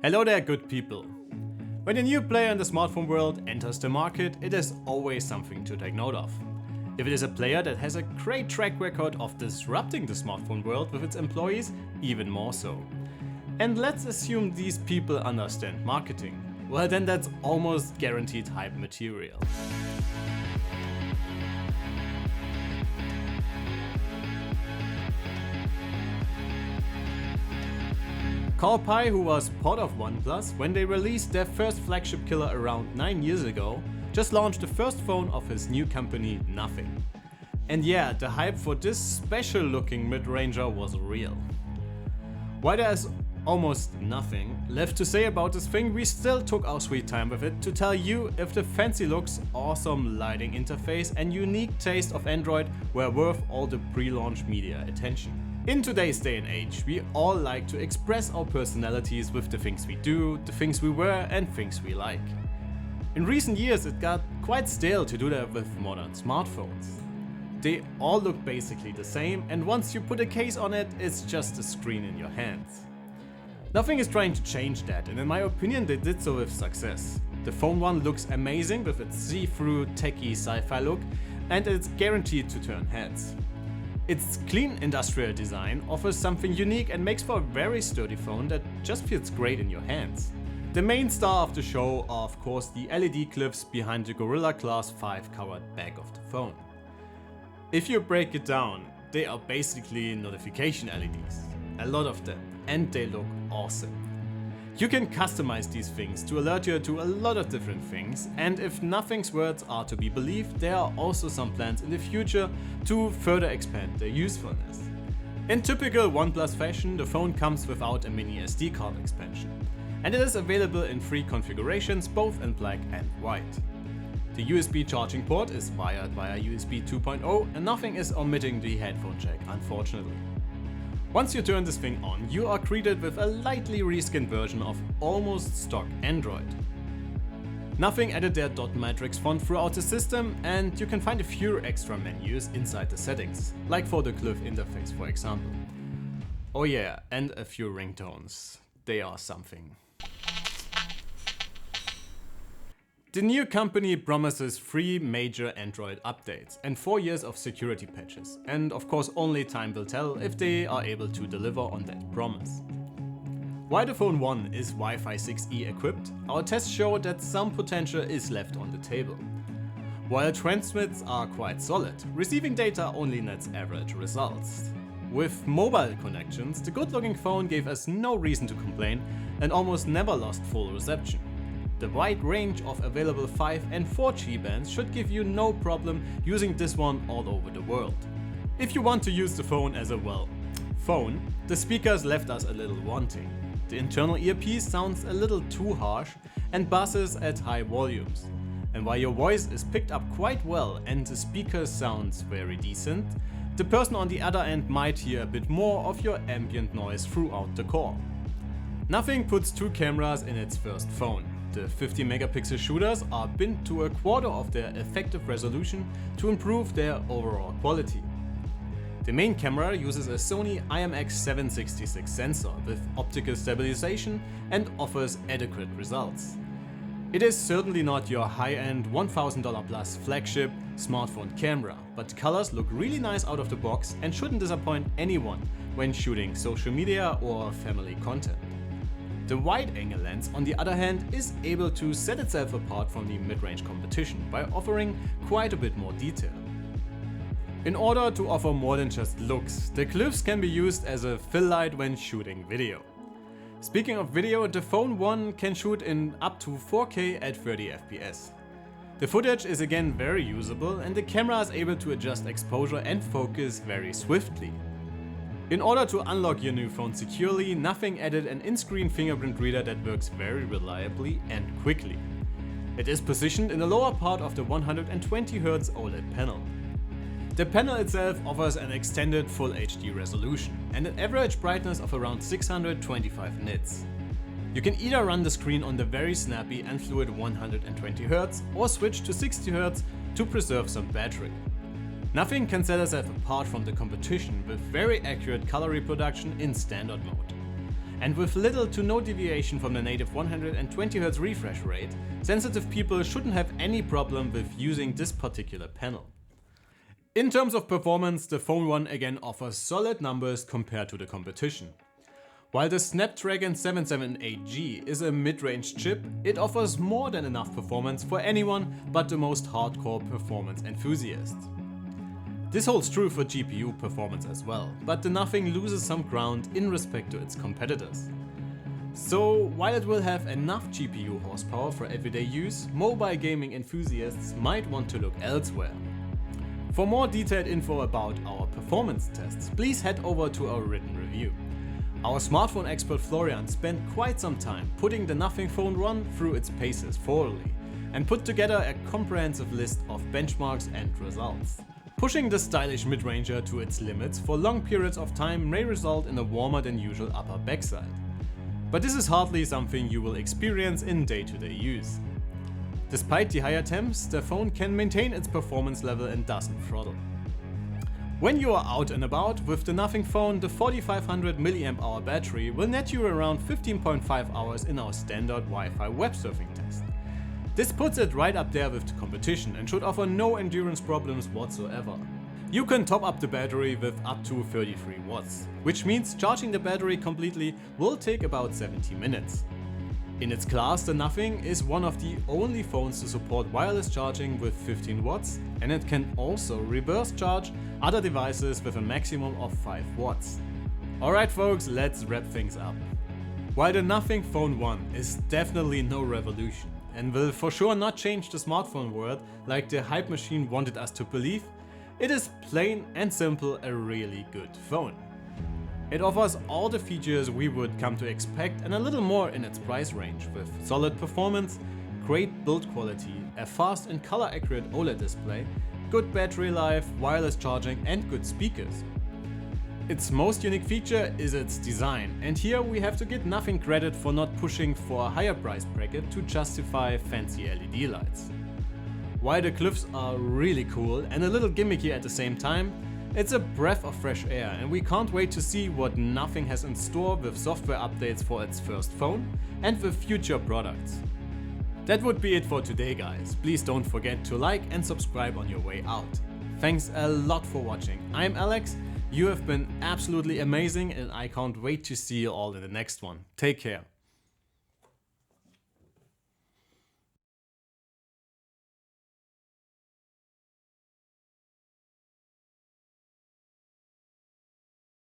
Hello there, good people. When a new player in the smartphone world enters the market, it is always something to take note of. If it is a player that has a great track record of disrupting the smartphone world with its employees, even more so. And let's assume these people understand marketing. Well, then that's almost guaranteed hype material. Carl Pei, who was part of OnePlus when they released their first flagship killer around 9 years ago, just launched the first phone of his new company, Nothing. And yeah, the hype for this special looking mid-ranger was real. While there's almost nothing left to say about this thing, we still took our sweet time with it to tell you if the fancy looks, awesome lighting interface and unique taste of Android were worth all the pre-launch media attention. In today's day and age, we all like to express our personalities with the things we do, the things we wear and things we like. In recent years it got quite stale to do that with modern smartphones. They all look basically the same, and once you put a case on it, it's just a screen in your hands. Nothing is trying to change that, and in my opinion they did so with success. The Phone 1 looks amazing with its see-through techie sci-fi look, and it's guaranteed to turn heads. Its clean industrial design offers something unique and makes for a very sturdy phone that just feels great in your hands. The main star of the show are of course the LED clips behind the Gorilla Glass 5 covered back of the phone. If you break it down, they are basically notification LEDs, a lot of them, and they look awesome. You can customize these things to alert you to a lot of different things, and if Nothing's words are to be believed, there are also some plans in the future to further expand their usefulness. In typical OnePlus fashion, the phone comes without a mini SD card expansion, and it is available in 3 configurations, both in black and white. The USB charging port is wired via USB 2.0 and Nothing is omitting the headphone jack, unfortunately. Once you turn this thing on, you are greeted with a lightly reskinned version of almost stock Android. Nothing added their dot matrix font throughout the system, and you can find a few extra menus inside the settings, like for the glyph interface for example. Oh yeah, and a few ringtones. They are something. The new company promises 3 major Android updates and 4 years of security patches, and of course only time will tell if they are able to deliver on that promise. While the Phone 1 is Wi-Fi 6E equipped, our tests show that some potential is left on the table. While transmits are quite solid, receiving data only nets average results. With mobile connections, the good-looking phone gave us no reason to complain and almost never lost full reception. The wide range of available 5 and 4G bands should give you no problem using this one all over the world. If you want to use the phone as a phone, the speakers left us a little wanting. The internal earpiece sounds a little too harsh and buzzes at high volumes. And while your voice is picked up quite well and the speaker sounds very decent, the person on the other end might hear a bit more of your ambient noise throughout the core. Nothing puts 2 cameras in its first phone. The 50 megapixel shooters are binned to a quarter of their effective resolution to improve their overall quality. The main camera uses a Sony IMX766 sensor with optical stabilization and offers adequate results. It is certainly not your high-end $1,000 plus flagship smartphone camera, but the colors look really nice out of the box and shouldn't disappoint anyone when shooting social media or family content. The wide-angle lens, on the other hand, is able to set itself apart from the mid-range competition by offering quite a bit more detail. In order to offer more than just looks, the glyphs can be used as a fill light when shooting video. Speaking of video, the Phone 1 can shoot in up to 4K at 30 FPS. The footage is again very usable and the camera is able to adjust exposure and focus very swiftly. In order to unlock your new phone securely, Nothing added an in-screen fingerprint reader that works very reliably and quickly. It is positioned in the lower part of the 120Hz OLED panel. The panel itself offers an extended Full HD resolution and an average brightness of around 625 nits. You can either run the screen on the very snappy and fluid 120Hz or switch to 60Hz to preserve some battery. Nothing can set itself apart from the competition with very accurate color reproduction in standard mode. And with little to no deviation from the native 120Hz refresh rate, sensitive people shouldn't have any problem with using this particular panel. In terms of performance, the Phone 1 again offers solid numbers compared to the competition. While the Snapdragon 778G is a mid-range chip, it offers more than enough performance for anyone but the most hardcore performance enthusiasts. This holds true for GPU performance as well, but the Nothing loses some ground in respect to its competitors. So while it will have enough GPU horsepower for everyday use, mobile gaming enthusiasts might want to look elsewhere. For more detailed info about our performance tests, please head over to our written review. Our smartphone expert Florian spent quite some time putting the Nothing Phone 1 through its paces thoroughly and put together a comprehensive list of benchmarks and results. Pushing the stylish mid-ranger to its limits for long periods of time may result in a warmer than usual upper backside. But this is hardly something you will experience in day-to-day use. Despite the higher temps, the phone can maintain its performance level and doesn't throttle. When you are out and about with the Nothing Phone, the 4500 mAh battery will net you around 15.5 hours in our standard Wi-Fi web surfing test. This puts it right up there with the competition and should offer no endurance problems whatsoever. You can top up the battery with up to 33 watts, which means charging the battery completely will take about 70 minutes. In its class, the Nothing is one of the only phones to support wireless charging with 15 watts, and it can also reverse charge other devices with a maximum of 5 watts. Alright folks, let's wrap things up. While the Nothing Phone 1 is definitely no revolution, and will for sure not change the smartphone world like the hype machine wanted us to believe, it is plain and simple a really good phone. It offers all the features we would come to expect and a little more in its price range, with solid performance, great build quality, a fast and color accurate OLED display, good battery life, wireless charging and good speakers. Its most unique feature is its design, and here we have to give Nothing credit for not pushing for a higher price bracket to justify fancy LED lights. While the glyphs are really cool and a little gimmicky at the same time, it's a breath of fresh air and we can't wait to see what Nothing has in store with software updates for its first phone and with future products. That would be it for today guys, please don't forget to like and subscribe on your way out. Thanks a lot for watching, I'm Alex. You have been absolutely amazing and I can't wait to see you all in the next one. Take care.